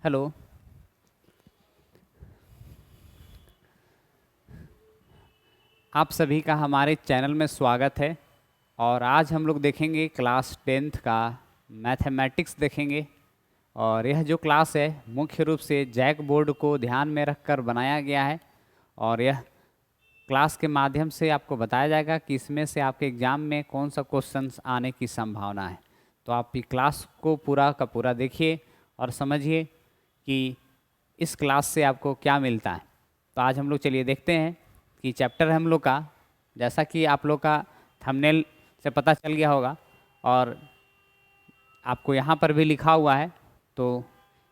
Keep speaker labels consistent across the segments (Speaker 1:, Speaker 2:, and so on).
Speaker 1: Hello. आप सभी का हमारे चैनल में स्वागत है। और आज हम लोग देखेंगे क्लास टेंथ का मैथमेटिक्स देखेंगे। और यह जो क्लास है मुख्य रूप से जैक बोर्ड को ध्यान में रखकर बनाया गया है। और यह क्लास के माध्यम से आपको बताया जाएगा कि इसमें से आपके एग्ज़ाम में कौन सा क्वेश्चंस आने की संभावना है। तो आप ये क्लास को पूरा का पूरा देखिए और समझिए कि इस क्लास से आपको क्या मिलता है। तो आज हम लोग चलिए देखते हैं कि चैप्टर है हम लोग का, जैसा कि आप लोग का थंबनेल से पता चल गया होगा और आपको यहाँ पर भी लिखा हुआ है। तो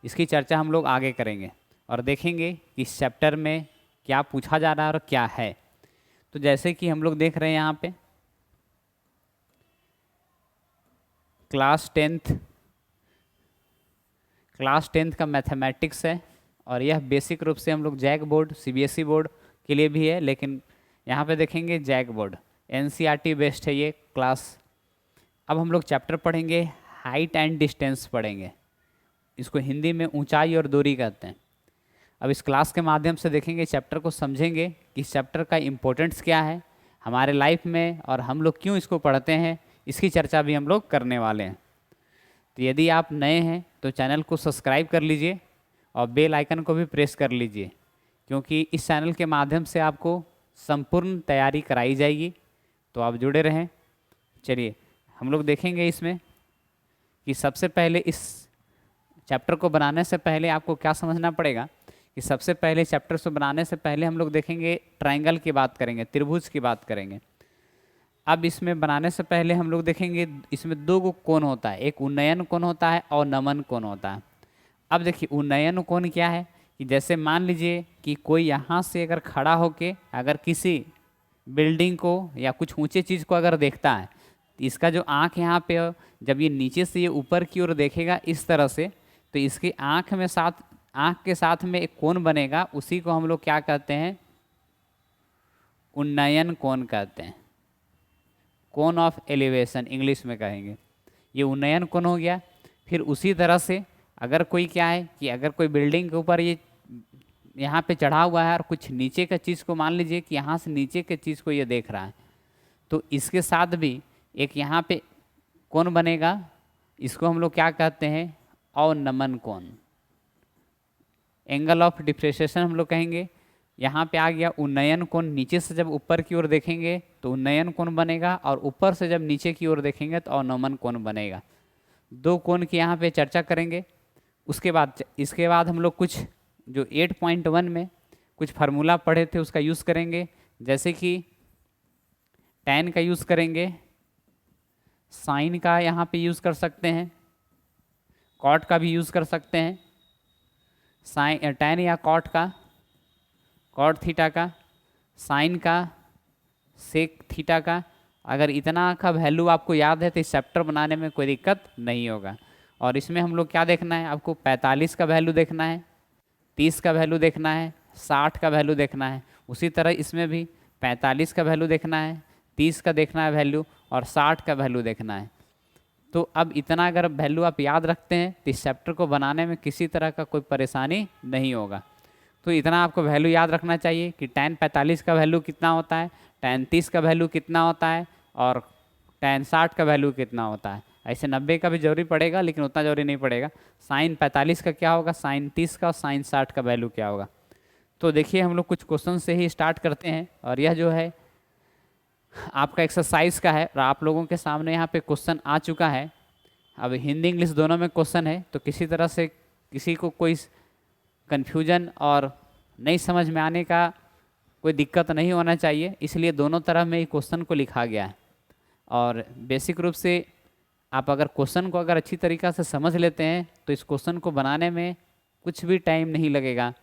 Speaker 1: इसकी चर्चा हम लोग आगे करेंगे और देखेंगे कि इस चैप्टर में क्या पूछा जा रहा है और क्या है। तो जैसे कि हम लोग देख रहे हैं यहाँ पे क्लास टेंथ का मैथमेटिक्स है। और यह बेसिक रूप से हम लोग जैक बोर्ड सीबीएसई बोर्ड के लिए भी है, लेकिन यहाँ पे देखेंगे जैक बोर्ड एनसीईआरटी बेस्ड है ये क्लास। अब हम लोग चैप्टर पढ़ेंगे, हाइट एंड डिस्टेंस पढ़ेंगे। इसको हिंदी में ऊंचाई और दूरी कहते हैं। अब इस क्लास के माध्यम से देखेंगे, चैप्टर को समझेंगे कि इस चैप्टर का इम्पोर्टेंस क्या है हमारे लाइफ में और हम लोग क्यों इसको पढ़ते हैं, इसकी चर्चा भी हम लोग करने वाले हैं। तो यदि आप नए हैं तो चैनल को सब्सक्राइब कर लीजिए और बेल आइकन को भी प्रेस कर लीजिए, क्योंकि इस चैनल के माध्यम से आपको संपूर्ण तैयारी कराई जाएगी। तो आप जुड़े रहें। चलिए हम लोग देखेंगे इसमें कि सबसे पहले इस चैप्टर को बनाने से पहले आपको क्या समझना पड़ेगा कि सबसे पहले चैप्टर को बनाने से पहले हम लोग देखेंगे ट्रायंगल की बात करेंगे, त्रिभुज की बात करेंगे। अब इसमें बनाने से पहले हम लोग देखेंगे इसमें दो गो कोण होता है, एक उन्नयन कोण होता है और नमन कोण होता है। अब देखिए उन्नयन कोण क्या है कि जैसे मान लीजिए कि कोई यहाँ से अगर खड़ा होके अगर किसी बिल्डिंग को या कुछ ऊंचे चीज़ को अगर देखता है, तो इसका जो आँख यहाँ पे जब ये नीचे से ये ऊपर की ओर देखेगा इस तरह से, तो इसकी आँख के साथ में एक कोण बनेगा, उसी को हम लोग क्या कहते हैं, उन्नयन कोण कहते हैं। कोण ऑफ एलिवेशन इंग्लिश में कहेंगे। ये उन्नयन कोण हो गया। फिर उसी तरह से अगर कोई क्या है कि अगर कोई बिल्डिंग के ऊपर ये यहाँ पे चढ़ा हुआ है और कुछ नीचे का चीज़ को मान लीजिए कि यहाँ से नीचे के चीज़ को ये देख रहा है, तो इसके साथ भी एक यहाँ पे कोण बनेगा। इसको हम लोग क्या कहते हैं, अवनमन कोण, एंगल ऑफ डिप्रेशिएशन हम लोग कहेंगे। यहाँ पे आ गया उन्नयन कोण। नीचे से जब ऊपर की ओर देखेंगे तो उन्नयन कोण बनेगा और ऊपर से जब नीचे की ओर देखेंगे तो अवनमन कोण बनेगा। दो कोण की यहाँ पे चर्चा करेंगे। इसके बाद हम लोग कुछ जो 8.1 में कुछ फार्मूला पढ़े थे उसका यूज़ करेंगे, जैसे कि tan का यूज़ करेंगे, साइन का यहाँ पे यूज़ कर सकते हैं, कॉट का भी यूज़ कर सकते हैं। साइन tan या कॉट का, कॉट थीटा का, साइन का, सेक थीटा का। अगर इतना का वैल्यू आपको याद है तो इस चैप्टर बनाने में कोई दिक्कत नहीं होगा। और इसमें हम लोग क्या देखना है, आपको 45 का वैल्यू देखना है, 30 का वैल्यू देखना है, 60 का वैल्यू देखना है। उसी तरह इसमें भी 45 का वैल्यू देखना है, 30 का देखना है वैल्यू और 60 का वैल्यू देखना है। तो अब इतना अगर वैल्यू आप याद रखते हैं तो इस चैप्टर को बनाने में किसी तरह का कोई परेशानी नहीं होगा। तो इतना आपको वैल्यू याद रखना चाहिए कि tan 45 का वैल्यू कितना होता है, tan 30 का वैल्यू कितना होता है और tan 60 का वैल्यू कितना होता है। ऐसे 90 का भी जरूरी पड़ेगा, लेकिन उतना जरूरी नहीं पड़ेगा। साइन 45 का क्या होगा, साइन 30 का और साइन 60 का वैल्यू क्या होगा। तो देखिए हम लोग कुछ क्वेश्चन से ही स्टार्ट करते हैं। और यह जो है आपका एक्सरसाइज का है और आप लोगों के सामने यहाँ पे क्वेश्चन आ चुका है। अब हिंदी इंग्लिश दोनों में क्वेश्चन है, तो किसी तरह से किसी को कोई कन्फ्यूजन और नहीं समझ में आने का कोई दिक्कत नहीं होना चाहिए, इसलिए दोनों तरह में ही क्वेश्चन को लिखा गया है। और बेसिक रूप से आप अगर क्वेश्चन को अगर अच्छी तरीक़ा से समझ लेते हैं तो इस क्वेश्चन को बनाने में कुछ भी टाइम नहीं लगेगा,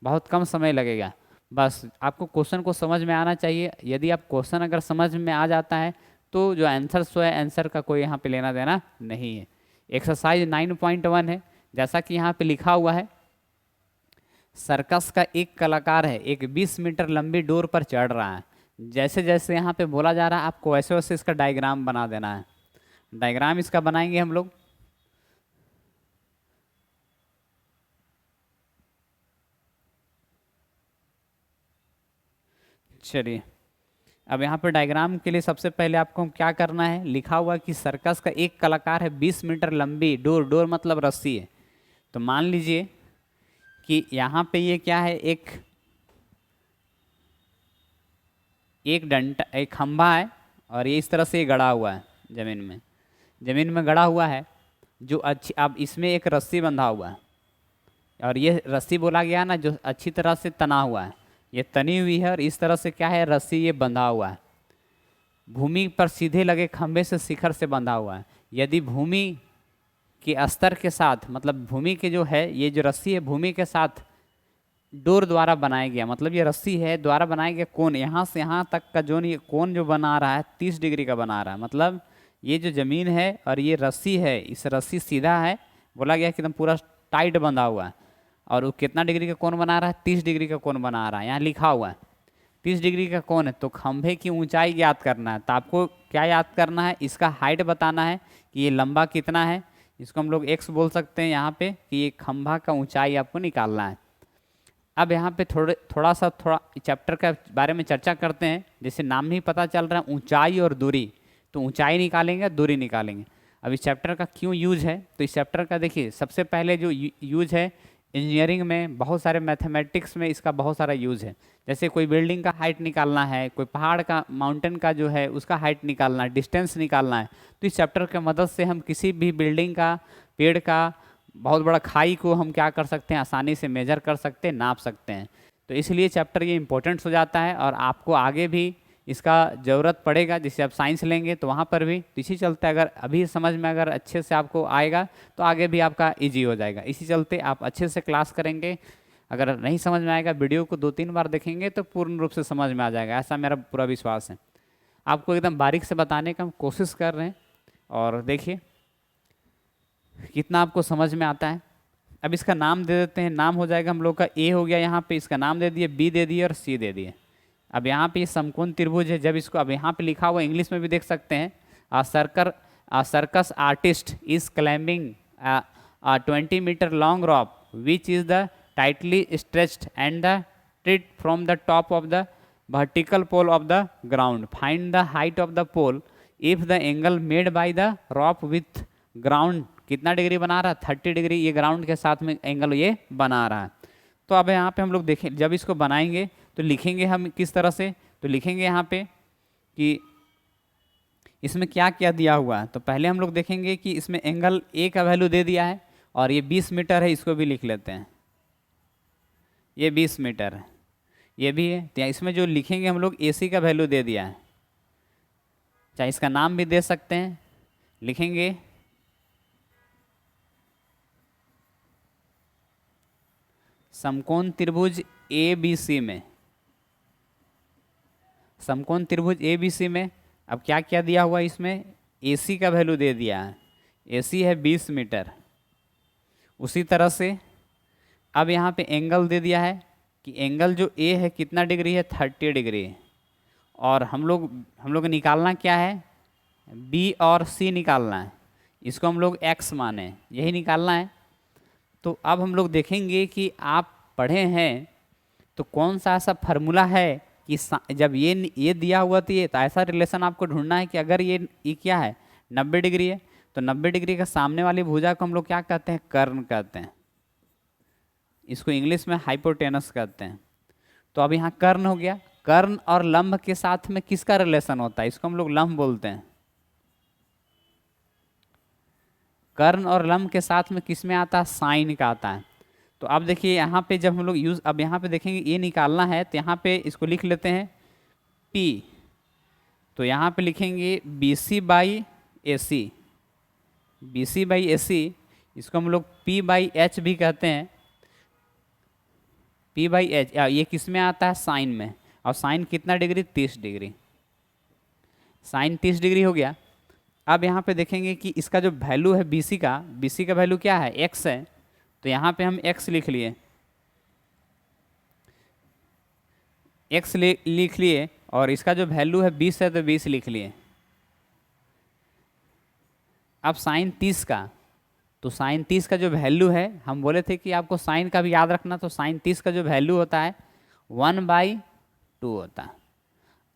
Speaker 1: बहुत कम समय लगेगा। बस आपको क्वेश्चन को समझ में आना चाहिए। यदि आप क्वेश्चन अगर समझ में आ जाता है तो जो आंसर सो है, आंसर का कोई यहाँ पे लेना देना नहीं है। एक्सरसाइज 9.1 है, जैसा कि यहाँ पे लिखा हुआ है, सर्कस का एक कलाकार है, एक 20 मीटर लंबी डोर पर चढ़ रहा है। जैसे जैसे यहाँ पे बोला जा रहा है आपको वैसे वैसे इसका डायग्राम बना देना है। डायग्राम इसका बनाएंगे हम लोग। चलिए, अब यहाँ पे डायग्राम के लिए सबसे पहले आपको क्या करना है, लिखा हुआ कि सर्कस का एक कलाकार है 20 मीटर लंबी डोर, डोर मतलब रस्सी है। तो मान लीजिए कि यहाँ पे ये क्या है, एक डंडा, एक खंभा है, और ये इस तरह से गड़ा हुआ है जमीन में गड़ा हुआ है, जो अच्छी, अब इसमें एक रस्सी बंधा हुआ है, और ये रस्सी बोला गया ना जो अच्छी तरह से तना हुआ है, ये तनी हुई है, और इस तरह से क्या है, रस्सी ये बंधा हुआ है, भूमि पर सीधे लगे खंभे से शिखर से बंधा हुआ है। यदि भूमि के स्तर के साथ, मतलब भूमि के जो है ये जो रस्सी है भूमि के साथ डोर द्वारा बनाया गया, मतलब ये रस्सी है द्वारा बनाया गया कोण, यहाँ से यहाँ तक का जो ये कोण जो बना रहा है 30 डिग्री का बना रहा है, मतलब ये जो ज़मीन है और ये रस्सी है, इस रस्सी सीधा है, बोला गया कि एकदम पूरा टाइट बंधा हुआ है, और वो कितना डिग्री का कोण बना रहा है, 30 डिग्री का कोण बना रहा है, यहाँ लिखा हुआ है 30 डिग्री का कोण है। तो खंभे की ऊंचाई याद करना है, तो आपको क्या याद करना है, इसका हाइट बताना है कि ये लंबा कितना है, इसको हम लोग x बोल सकते हैं यहाँ पे, कि ये खंभा का ऊंचाई आपको निकालना है। अब यहाँ पे थोड़ा चैप्टर के बारे में चर्चा करते हैं। जैसे नाम ही पता चल रहा है ऊंचाई और दूरी, तो ऊंचाई निकालेंगे दूरी निकालेंगे। अब इस चैप्टर का क्यों यूज है, तो इस चैप्टर का देखिए सबसे पहले जो यूज है, इंजीनियरिंग में बहुत सारे मैथमेटिक्स में इसका बहुत सारा यूज है। जैसे कोई बिल्डिंग का हाइट निकालना है, कोई पहाड़ का, माउंटेन का जो है उसका हाइट निकालना है, डिस्टेंस निकालना है, तो इस चैप्टर के मदद से हम किसी भी बिल्डिंग का, पेड़ का, बहुत बड़ा खाई को हम क्या कर सकते हैं, आसानी से मेजर कर सकते हैं, नाप सकते हैं। तो इसलिए चैप्टर ये इंपॉर्टेंट हो जाता है, और आपको आगे भी इसका ज़रूरत पड़ेगा। जैसे आप साइंस लेंगे तो वहाँ पर भी, तो इसी चलते अगर अभी समझ में अगर अच्छे से आपको आएगा तो आगे भी आपका इजी हो जाएगा। इसी चलते आप अच्छे से क्लास करेंगे, अगर नहीं समझ में आएगा वीडियो को 2-3 बार देखेंगे तो पूर्ण रूप से समझ में आ जाएगा, ऐसा मेरा पूरा विश्वास है। आपको एकदम बारीक से बताने का हम कोशिश कर रहे हैं, और देखिए कितना आपको समझ में आता है। अब इसका नाम दे देते हैं, नाम हो जाएगा हम लोग का ए हो गया, यहाँ पे इसका नाम दे दिए, बी दे दिए और सी दे दिए। अब यहाँ पे ये समकोण त्रिभुज है, जब इसको, अब यहाँ पे लिखा हुआ इंग्लिश में भी देख सकते हैं, circus artist is climbing 20 metre long rope which is the tightly stretched and the ट्रीड from the top of the vertical pole of the ground, find the height of the pole if the angle made by the rope with ground कितना degree बना रहा है, 30 degree, ये ground के साथ में angle ये बना रहा है। तो अब यहाँ पे हम लोग देखें, जब इसको बनाएंगे तो लिखेंगे हम किस तरह से, तो लिखेंगे यहाँ पे कि इसमें क्या क्या दिया हुआ है। तो पहले हम लोग देखेंगे कि इसमें एंगल ए का वैल्यू दे दिया है, और ये 20 मीटर है, इसको भी लिख लेते हैं, ये 20 मीटर है, ये भी है। तो इसमें जो लिखेंगे हम लोग AC का वैल्यू दे दिया है, चाहे इसका नाम भी दे सकते हैं, लिखेंगे समकोण त्रिभुज ABC में, समकोण त्रिभुज ABC में अब क्या क्या दिया हुआ है, इसमें AC का वैल्यू दे दिया है, AC है 20 मीटर। उसी तरह से अब यहाँ पे एंगल दे दिया है कि एंगल जो A है कितना डिग्री है, 30 डिग्री, और हम लोग निकालना क्या है, B और C निकालना है, इसको हम लोग X माने, यही निकालना है। तो अब हम लोग देखेंगे कि आप पढ़े हैं तो कौन सा ऐसा फार्मूला है कि जब ये दिया हुआ तो ये, तो ऐसा रिलेशन आपको ढूंढना है कि अगर ये क्या है 90 डिग्री है, तो 90 डिग्री का सामने वाली भुजा को हम लोग क्या कहते हैं, कर्ण कहते हैं, इसको इंग्लिश में हाइपोटेनस कहते हैं। तो अब यहाँ कर्ण हो गया, कर्ण और लंब के साथ में किसका रिलेशन होता है, इसको हम लोग लंब बोलते हैं। कर्ण और लंब के साथ में किस में आता है, साइन का आता है। तो अब देखिए यहाँ पे जब हम लोग अब यहाँ पे देखेंगे ये निकालना है, तो यहाँ पे इसको लिख लेते हैं P, तो यहाँ पे लिखेंगे BC by AC, BC by AC, इसको हम लोग P बाई H भी कहते हैं, P बाई H, ये किस में आता है, साइन में, और साइन कितना डिग्री, 30 डिग्री, साइन 30 डिग्री हो गया। अब यहाँ पे देखेंगे कि इसका जो वैल्यू है BC का वैल्यू क्या है, X है, तो यहाँ पे हम X लिख लिए, X लिख लिए, और इसका जो वैल्यू है 20 है तो 20 लिख लिए। अब साइन 30 का, तो साइन 30 का जो वैल्यू है, हम बोले थे कि आपको साइन का भी याद रखना, तो साइन 30 का जो वैल्यू होता है 1/2 होता है,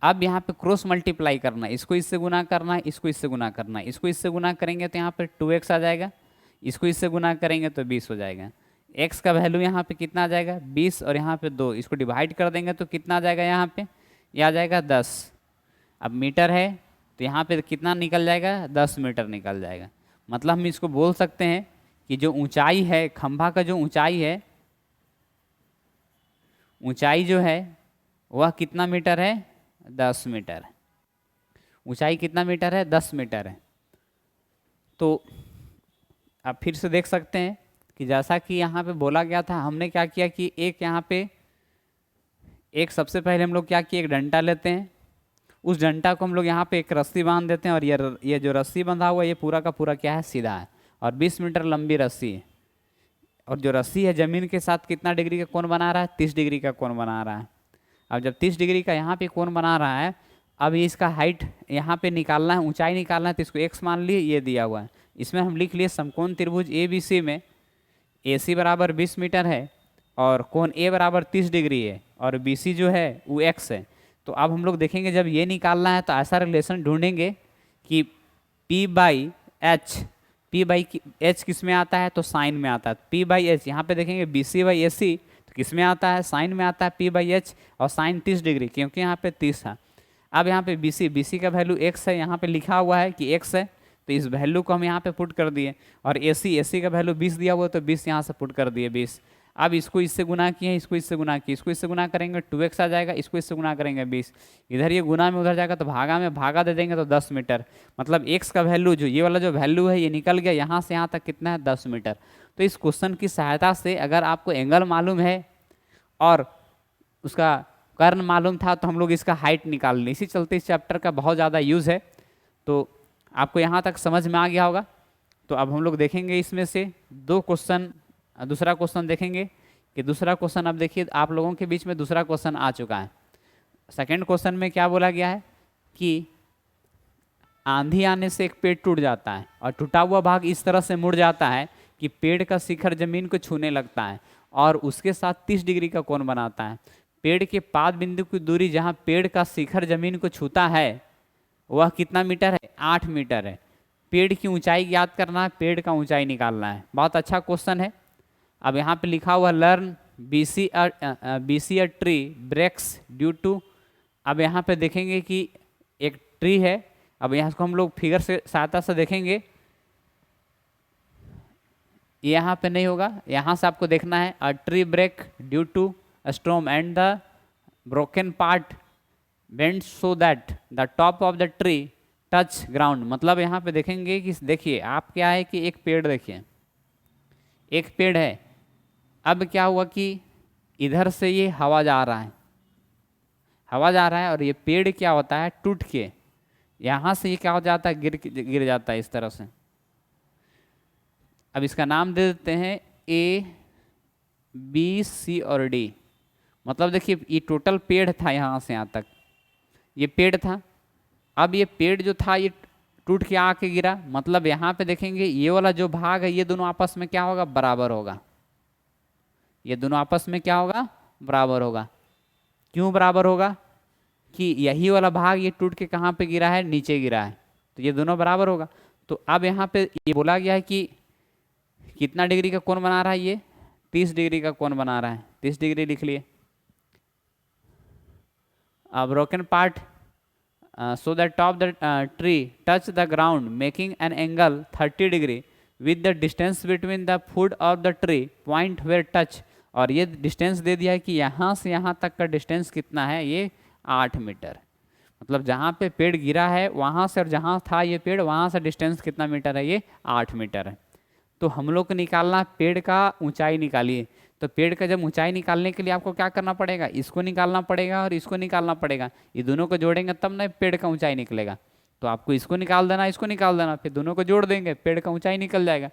Speaker 1: अब यहाँ पे क्रॉस मल्टीप्लाई करना है, इसको इससे गुना करना है, इसको इससे गुना करना है। इसको इससे गुना करेंगे तो यहाँ पे 2x आ जाएगा, इसको इससे गुना करेंगे तो 20 हो जाएगा। x का वैल्यू यहाँ पे कितना आ जाएगा 20, और यहाँ पे 2, इसको डिवाइड कर देंगे तो कितना आ जाएगा यहाँ पे, ये आ जाएगा 10। अब मीटर है तो यहाँ पे कितना निकल जाएगा, 10 मीटर निकल जाएगा। मतलब हम इसको बोल सकते हैं कि जो ऊंचाई है खंभा का, जो ऊंचाई है, ऊंचाई जो है वह कितना मीटर है, 10 मीटर। ऊंचाई कितना मीटर है, 10 मीटर है। तो आप फिर से देख सकते हैं कि जैसा कि यहाँ पे बोला गया था, हमने क्या किया कि एक यहाँ पे एक सबसे पहले हम लोग क्या किए, एक डंडा लेते हैं, उस डंडा को हम लोग यहाँ पे एक रस्सी बांध देते हैं, और ये जो रस्सी बंधा हुआ है ये पूरा का पूरा क्या है, सीधा है, और 20 मीटर लंबी रस्सी है। और जो रस्सी है ज़मीन के साथ कितना डिग्री का कोण बना रहा है, 30 डिग्री का कोण बना रहा है। अब जब 30 डिग्री का यहाँ पे कोण बना रहा है, अब इसका हाइट यहाँ पे निकालना है, ऊंचाई निकालना है, तो इसको x मान लिए, ये दिया हुआ है। इसमें हम लिख लिए समकोण त्रिभुज ABC में AC बराबर 20 मीटर है, और कोण A बराबर 30 डिग्री है, और BC जो है वो x है। तो अब हम लोग देखेंगे जब ये निकालना है तो ऐसा रिलेशन ढूंढेंगे कि P/H, P/H किस में आता है, तो साइन में आता है। P/H यहाँ पे देखेंगे BC/AC तो किस में आता है, साइन में आता है P/H, और साइन 30 डिग्री, क्योंकि यहाँ पे 30 है। अब यहाँ पे BC का वैल्यू x है, यहाँ पे लिखा हुआ है कि x है, तो इस वैल्यू को हम यहाँ पे पुट कर दिए, और AC का वैल्यू 20 दिया हुआ है, तो 20 यहाँ से पुट कर दिए 20। अब इसको इससे गुना किए, इसको इससे गुना किए, इसको इससे गुना करेंगे 2x आ जाएगा, इसको इससे गुना करेंगे 20, इधर ये गुना में उधर जाएगा तो भागा में भागा दे देंगे तो 10 मीटर। मतलब x का वैल्यू जो ये वाला जो वैल्यू है ये निकल गया, यहाँ से यहाँ तक कितना है, 10 मीटर। तो इस क्वेश्चन की सहायता से अगर आपको एंगल मालूम है और उसका कर्ण मालूम था तो हम लोग इसका हाइट निकाल लें। इसी चलते इस चैप्टर का बहुत ज़्यादा यूज़ है। तो आपको यहाँ तक समझ में आ गया होगा। तो अब हम लोग देखेंगे इसमें से दो क्वेश्चन, दूसरा क्वेश्चन देखेंगे कि दूसरा क्वेश्चन, अब देखिए आप लोगों के बीच में दूसरा क्वेश्चन आ चुका है। सेकंड क्वेश्चन में क्या बोला गया है कि आंधी आने से एक पेड़ टूट जाता है, और टूटा हुआ भाग इस तरह से मुड़ जाता है कि पेड़ का शिखर जमीन को छूने लगता है, और उसके साथ 30 डिग्री का कोण बनाता है। पेड़ के पाद बिंदु की दूरी जहाँ पेड़ का शिखर जमीन को छूता है वह कितना मीटर है, 8 मीटर है। पेड़ की ऊंचाई याद करना है, पेड़ का ऊंचाई निकालना है। बहुत अच्छा क्वेश्चन है। अब यहाँ पे लिखा हुआ learn BC a tree breaks due to, अब यहाँ पे देखेंगे कि एक ट्री है। अब यहाँ को हम लोग फिगर से सहायता से देखेंगे, यहाँ पे नहीं होगा, यहाँ से आपको देखना है a tree break due to storm and the broken part bend so that the top of the tree touch ground. मतलब यहाँ पे देखेंगे कि देखिए आप क्या है कि एक पेड़, देखिए एक पेड़ है। अब क्या हुआ कि इधर से ये हवा जा रहा है, हवा जा रहा है, और ये पेड़ क्या होता है, टूट के यहाँ से ये क्या हो जाता है, गिर जाता है इस तरह से। अब इसका नाम दे देते हैं A, B, C और D। मतलब देखिए ये टोटल पेड़ था, यहाँ से यहाँ तक ये पेड़ था। अब ये पेड़ जो था ये टूट के आके गिरा। मतलब यहाँ पे देखेंगे ये वाला जो भाग है ये दोनों आपस में क्या होगा, बराबर होगा। ये दोनों आपस में क्या होगा, बराबर होगा। क्यों बराबर होगा, कि यही वाला भाग ये टूट के कहाँ पे गिरा है, नीचे गिरा है, तो ये दोनों बराबर होगा। तो अब यहाँ पे ये बोला गया है कि कितना डिग्री का कोण बना रहा है, ये 30 डिग्री का कोण बना रहा है। 30 डिग्री लिख लिए। Broken part so the top of the tree touch the ground making an angle 30 degree with the distance between the foot of the tree point where touch। और ये डिस्टेंस दे दिया है कि यहाँ से यहाँ तक का डिस्टेंस कितना है, ये 8 मीटर। मतलब जहाँ पे पेड़ गिरा है वहाँ से और जहाँ था ये पेड़ वहाँ से डिस्टेंस कितना मीटर है, ये 8 मीटर है। तो हम लोग को निकालना पेड़ का ऊंचाई निकालिए। तो पेड़ का जब ऊंचाई निकालने के लिए आपको क्या करना पड़ेगा, इसको निकालना पड़ेगा और इसको निकालना पड़ेगा। ये दोनों को जोड़ेंगे तब ना पेड़ का ऊंचाई निकलेगा। तो आपको इसको निकाल देना, इसको निकाल देना, फिर दोनों को जोड़ देंगे, पेड़ का ऊंचाई निकल जाएगा।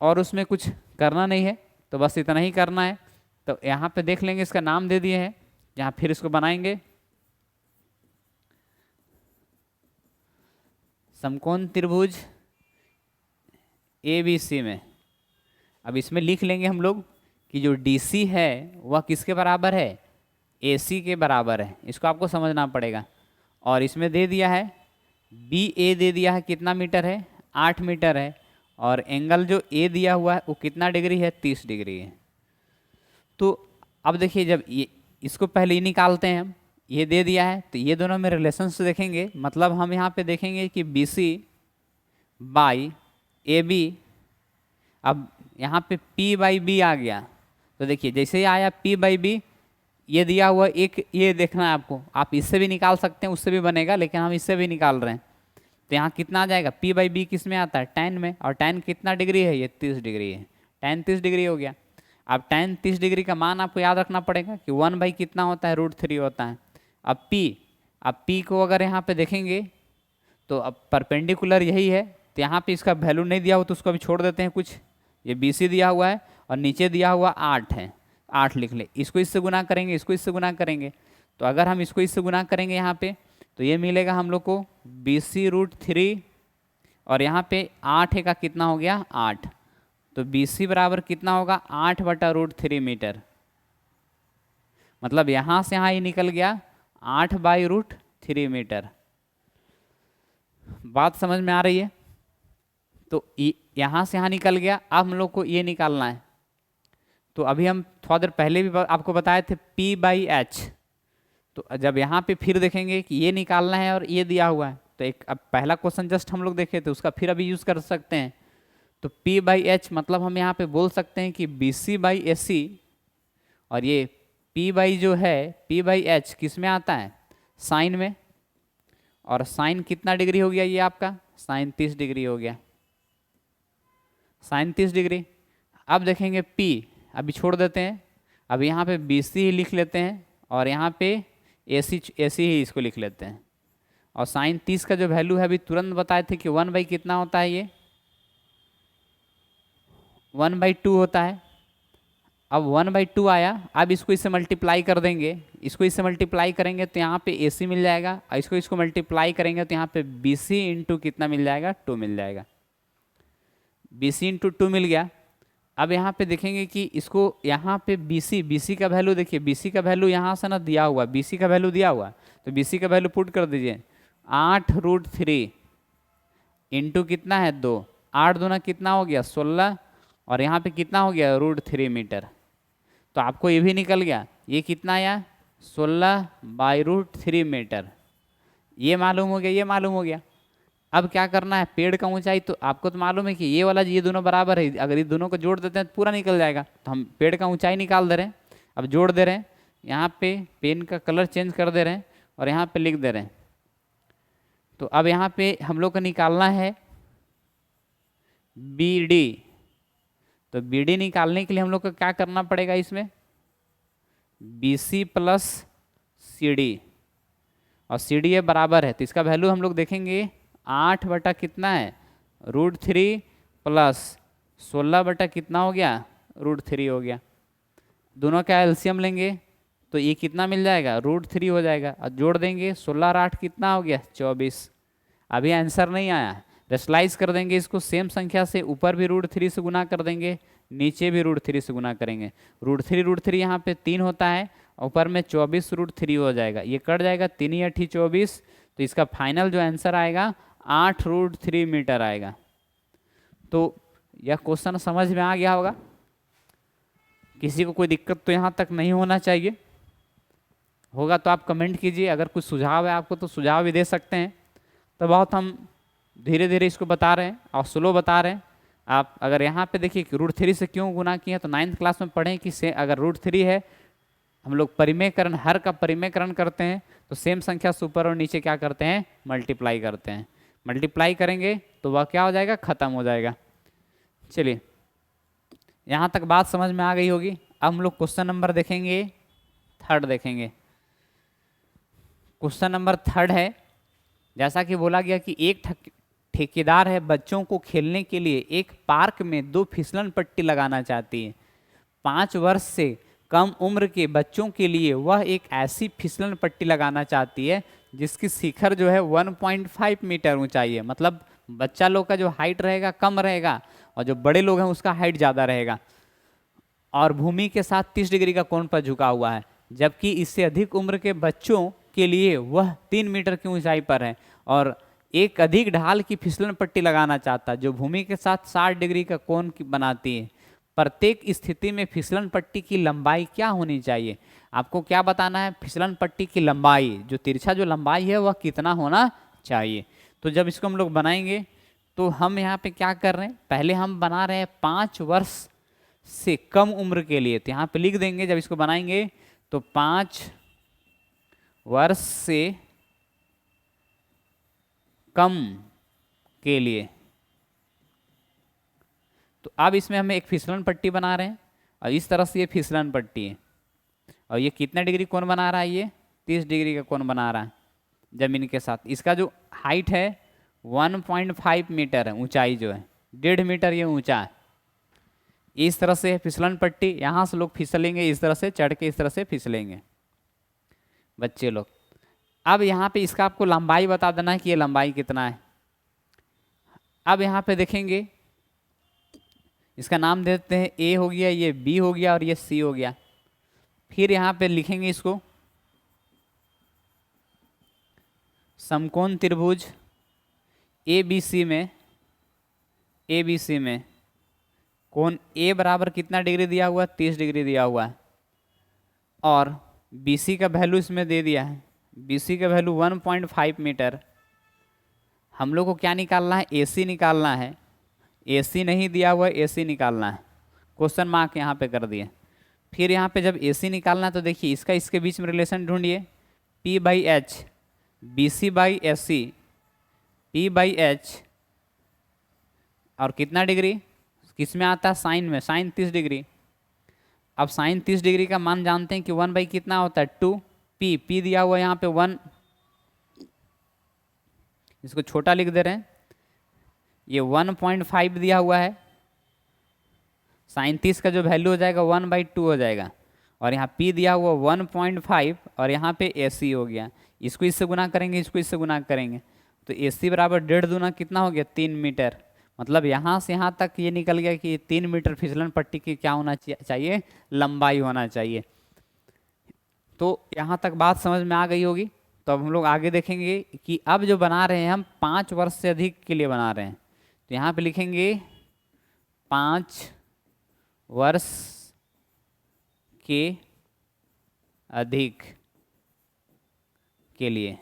Speaker 1: और उसमें कुछ करना नहीं है, तो बस इतना ही करना है। तो यहाँ पे देख लेंगे, इसका नाम दे दिए हैं, यहाँ फिर इसको बनाएंगे समकोण त्रिभुज ABC में। अब इसमें लिख लेंगे हम लोग कि जो DC है वह किसके बराबर है, AC के बराबर है, इसको आपको समझना पड़ेगा। और इसमें दे दिया है BA दे दिया है कितना मीटर है, 8 मीटर है। और एंगल जो A दिया हुआ है वो कितना डिग्री है, 30 डिग्री है। तो अब देखिए जब ये इसको पहले ही निकालते हैं हम, ये दे दिया है तो ये दोनों में रिलेशन से देखेंगे, मतलब हम यहाँ पे देखेंगे कि BC बाई AB, अब यहाँ पे P बाई B आ गया। तो देखिए जैसे ही आया P बाई B, ये दिया हुआ एक, ये देखना है आपको, आप इससे भी निकाल सकते हैं, उससे भी बनेगा, लेकिन हम इससे भी निकाल रहे हैं। तो यहाँ कितना आ जाएगा, P बाई B किस में आता है, tan में, और tan कितना डिग्री है, ये 30 डिग्री है, tan 30 डिग्री हो गया। अब tan 30 डिग्री का मान आपको याद रखना पड़ेगा कि 1 बाई कितना होता है, √3 होता है। अब P को अगर यहाँ पे देखेंगे तो अब परपेंडिकुलर यही है, तो यहाँ पे इसका वैल्यू नहीं दिया हुआ तो उसको अभी छोड़ देते हैं कुछ। ये BC दिया हुआ है और नीचे दिया हुआ 8 है, 8 लिख ले। इसको इससे गुना करेंगे, इसको इससे गुना करेंगे, तो अगर हम इसको इससे गुना करेंगे यहाँ पे तो ये मिलेगा हम लोग को BC √3, और यहाँ पे 8 है का कितना हो गया, 8। तो BC बराबर कितना होगा, 8/√3 मीटर। मतलब यहाँ से यहाँ ही निकल गया 8/√3 मीटर। बात समझ में आ रही है? तो यहाँ से यहाँ निकल गया, अब हम लोग को ये निकालना है। तो अभी हम थोड़ा देर पहले भी आपको बताए थे P/H। तो जब यहाँ पे फिर देखेंगे कि ये निकालना है और ये दिया हुआ है, तो एक अब पहला क्वेश्चन जस्ट हम लोग देखे थे उसका फिर अभी यूज़ कर सकते हैं। तो P/H मतलब हम यहाँ पे बोल सकते हैं कि BC/AC, और ये P जो है P/H किस में आता है, साइन में, और साइन कितना डिग्री हो गया ये आपका, साइन 30 डिग्री हो गया, साइन 30 डिग्री। अब देखेंगे P, अभी छोड़ देते हैं, अब यहाँ पे BC ही लिख लेते हैं और यहाँ पे AC ही इसको लिख लेते हैं। और साइन 30 का जो वैल्यू है अभी तुरंत बताए थे कि 1 बाई कितना होता है, ये 1/2 होता है। अब 1/2 आया, अब इसको इससे मल्टीप्लाई कर देंगे, इसको इससे मल्टीप्लाई करेंगे तो यहाँ पे AC मिल जाएगा, और इसको मल्टीप्लाई करेंगे तो यहाँ पे BC इंटू कितना मिल जाएगा, 2 मिल जाएगा। BC इंटू 2 मिल गया। अब यहाँ पे देखेंगे कि इसको यहाँ पे BC का वैल्यू देखिए, BC का वैल्यू यहाँ से ना दिया हुआ, BC का वैल्यू दिया हुआ, तो BC का वैल्यू पुट कर दीजिए, 8√3 इंटू कितना है 2, 8 दूना कितना हो गया 16, और यहाँ पे कितना हो गया √3 मीटर। तो आपको ये भी निकल गया, ये कितना आया 16/√3 मीटर। ये मालूम हो गया, ये मालूम हो गया। अब क्या करना है, पेड़ का ऊंचाई, तो आपको तो मालूम है कि ये वाला ये दोनों बराबर है, अगर ये दोनों को जोड़ देते हैं तो पूरा निकल जाएगा। तो हम पेड़ का ऊंचाई निकाल दे रहे हैं, अब जोड़ दे रहे हैं, यहाँ पे पेन का कलर चेंज कर दे रहे हैं और यहाँ पे लिख दे रहे हैं। तो अब यहाँ पे हम लोग को निकालना है BD। तो BD निकालने के लिए हम लोग को क्या करना पड़ेगा, इसमें BC प्लस CD, और CD ये बराबर है, तो इसका वैल्यू हम लोग देखेंगे 8 बटा कितना है √3 प्लस 16 बटा कितना हो गया √3 हो गया। दोनों का एलसीएम लेंगे तो ये कितना मिल जाएगा, √3 हो जाएगा, और जोड़ देंगे 16 और 8 कितना हो गया 24। अभी आंसर नहीं आया, रेशलाइज कर देंगे इसको, सेम संख्या से ऊपर भी √3 से गुना कर देंगे, नीचे भी √3 से गुना करेंगे। √3 यहाँ पे 3 होता है, ऊपर में 24 √3 हो जाएगा, ये कट जाएगा, 3 × 8 24। तो इसका फाइनल जो आंसर आएगा 8√3 मीटर आएगा। तो यह क्वेश्चन समझ में आ गया होगा, किसी को कोई दिक्कत तो यहाँ तक नहीं होना चाहिए। होगा तो आप कमेंट कीजिए, अगर कुछ सुझाव है आपको तो सुझाव भी दे सकते हैं। तो बहुत हम धीरे धीरे इसको बता रहे हैं और स्लो बता रहे हैं। आप अगर यहाँ पे देखिए कि √3 से क्यों गुना किए, तो 9th क्लास में पढ़ें कि से अगर √3 है, हम लोग परिमेयकरण, हर का परिमेयकरण करते हैं तो सेम संख्या से ऊपर और नीचे क्या करते हैं, मल्टीप्लाई करते हैं। मल्टीप्लाई करेंगे तो वह क्या हो जाएगा, खत्म हो जाएगा। चलिए यहाँ तक बात समझ में आ गई होगी। अब हम लोग क्वेश्चन नंबर देखेंगे, 3rd देखेंगे। क्वेश्चन नंबर 3rd है, जैसा कि बोला गया कि एक ठेकेदार है, बच्चों को खेलने के लिए एक पार्क में 2 फिसलन पट्टी लगाना चाहती है। 5 वर्ष से कम उम्र के बच्चों के लिए वह एक ऐसी फिसलन पट्टी लगाना चाहती है जिसकी शिखर जो है 1.5 मीटर ऊंचाई है। मतलब बच्चा लोग का जो हाइट रहेगा कम रहेगा और जो बड़े लोग हैं उसका हाइट ज़्यादा रहेगा, और भूमि के साथ 30 डिग्री का कोण पर झुका हुआ है। जबकि इससे अधिक उम्र के बच्चों के लिए वह 3 मीटर की ऊंचाई पर है और एक अधिक ढाल की फिसलन पट्टी लगाना चाहता है जो भूमि के साथ 60 डिग्री का कोण बनाती है। प्रत्येक स्थिति में फिसलन पट्टी की लंबाई क्या होनी चाहिए? आपको क्या बताना है? फिसलन पट्टी की लंबाई, जो तिरछा जो लंबाई है वह कितना होना चाहिए। तो जब इसको हम लोग बनाएंगे तो हम यहाँ पे क्या कर रहे हैं, पहले हम बना रहे हैं 5 वर्ष से कम उम्र के लिए। तो यहाँ पे लिख देंगे जब इसको बनाएंगे तो 5 वर्ष से कम के लिए। तो अब इसमें हम एक फिसलन पट्टी बना रहे हैं और इस तरह से ये फिसलन पट्टी है और ये कितना डिग्री कोण बना रहा है? ये 30 डिग्री का कोण बना रहा है जमीन के साथ। इसका जो हाइट है 1.5 मीटर है, ऊंचाई जो है 1.5 मीटर ये ऊंचा है। इस तरह से फिसलन पट्टी, यहाँ से लोग फिसलेंगे इस तरह से चढ़ के, इस तरह से फिसलेंगे बच्चे लोग। अब यहाँ पे इसका आपको लंबाई बता देना है कि ये लंबाई कितना है। अब यहाँ पे देखेंगे इसका नाम देते हैं ए हो गया, ये बी हो गया और ये सी हो गया। फिर यहाँ पे लिखेंगे इसको समकोण त्रिभुज ए बी सी में कोण ए बराबर कितना डिग्री दिया हुआ है? 30 डिग्री दिया हुआ है और बी सी का वैल्यू इसमें दे दिया है, बी सी का वैल्यू 1.5 मीटर। हम लोग को क्या निकालना है? ए सी निकालना है। ए सी नहीं दिया हुआ, ए सी निकालना है, क्वेश्चन मार्क यहाँ पे कर दिए। फिर यहाँ पे जब ए सी निकालना है तो देखिए इसका इसके बीच में रिलेशन ढूंढिए, P by H, B C by S C, P by H और कितना डिग्री किस में आता है? साइन में, साइन 30 डिग्री। अब साइन 30 डिग्री का मान जानते हैं कि 1 बाई कितना होता है? 2 P दिया हुआ है यहाँ पे 1, इसको छोटा लिख दे रहे हैं, ये 1.5 दिया हुआ है, साइन 30 का जो वैल्यू हो जाएगा 1/2 हो जाएगा और यहाँ P दिया हुआ 1.5 और यहाँ पे AC हो गया। इसको इससे गुना करेंगे, इसको इससे गुना करेंगे तो AC बराबर 1.5 दूना कितना हो गया? 3 मीटर। मतलब यहाँ से यहाँ तक ये निकल गया कि 3 मीटर फिसलन पट्टी की क्या होना चाहिए? लंबाई होना चाहिए। तो यहाँ तक बात समझ में आ गई होगी। तो अब हम लोग आगे देखेंगे कि अब जो बना रहे हैं हम 5 वर्ष से अधिक के लिए बना रहे हैं। तो यहाँ पे लिखेंगे 5 वर्ष के अधिक के लिए।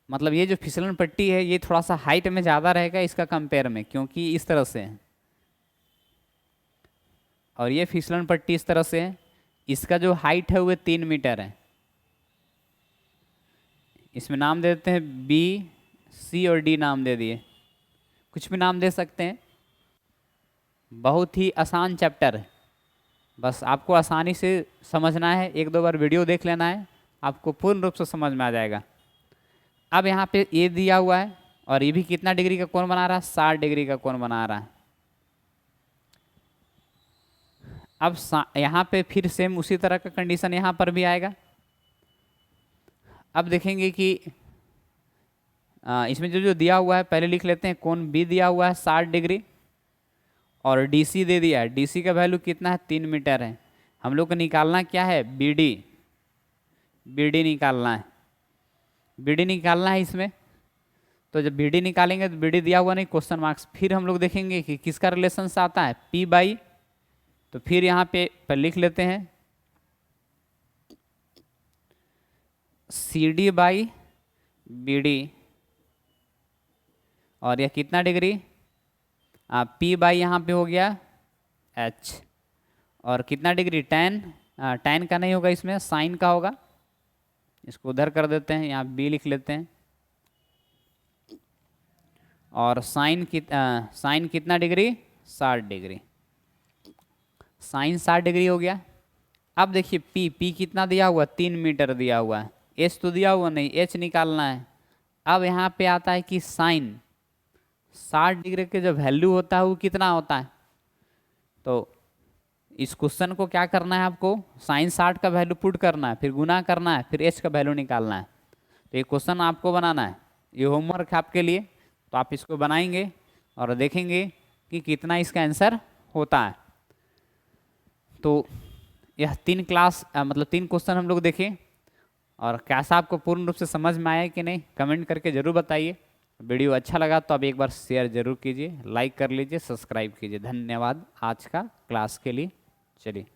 Speaker 1: मतलब ये जो फिसलन पट्टी है ये थोड़ा सा हाइट में ज़्यादा रहेगा इसका कंपेयर में, क्योंकि इस तरह से है और ये फिसलन पट्टी इस तरह से है। इसका जो हाइट है वो 3 मीटर है। इसमें नाम दे देते हैं बी, सी और डी नाम दे दिए, कुछ भी नाम दे सकते हैं। बहुत ही आसान चैप्टर है, बस आपको आसानी से समझना है, 1-2 बार वीडियो देख लेना है, आपको पूर्ण रूप से समझ में आ जाएगा। अब यहाँ पे ए दिया हुआ है और ये भी कितना डिग्री का कोण बना रहा है? 60 डिग्री का कोण बना रहा है। अब यहाँ पे फिर सेम उसी तरह का कंडीशन यहाँ पर भी आएगा। अब देखेंगे कि इसमें जो जो दिया हुआ है पहले लिख लेते हैं। कोण बी दिया हुआ है 60 डिग्री और डीसी दे दिया है, डीसी का वैल्यू कितना है? 3 मीटर है। हम लोग को निकालना क्या है? बीडी, बीडी निकालना है, बीडी निकालना है इसमें। तो जब बीडी निकालेंगे तो बीडी दिया हुआ नहीं, क्वेश्चन मार्क्स। फिर हम लोग देखेंगे कि किसका रिलेशन से आता है? P बाई, तो फिर यहाँ पे पर लिख लेते हैं CD बाई BD और यह कितना डिग्री? P बाई यहाँ पे हो गया H और कितना डिग्री? tan, tan का नहीं होगा इसमें, साइन का होगा। इसको उधर कर देते हैं, यहाँ B लिख लेते हैं और साइन कितना डिग्री? 60 डिग्री। साइन 60 डिग्री हो गया। अब देखिए P कितना दिया हुआ? 3 मीटर दिया हुआ है। H तो दिया हुआ नहीं, H निकालना है। अब यहाँ पे आता है कि साइन 60 डिग्री के जो वैल्यू होता है वो कितना होता है? तो इस क्वेश्चन को क्या करना है आपको? साइन 60 का वैल्यू पुट करना है, फिर गुना करना है, फिर H का वैल्यू निकालना है। तो ये क्वेश्चन आपको बनाना है, ये होमवर्क है आपके लिए। तो आप इसको बनाएंगे और देखेंगे कि कितना इसका आंसर होता है। तो यह 3 क्वेश्चन हम लोग देखें, और कैसा आपको पूर्ण रूप से समझ में आया कि नहीं कमेंट करके जरूर बताइए। वीडियो अच्छा लगा तो आप एक बार शेयर जरूर कीजिए, लाइक कर लीजिए, सब्सक्राइब कीजिए। धन्यवाद आज का क्लास के लिए। चलिए।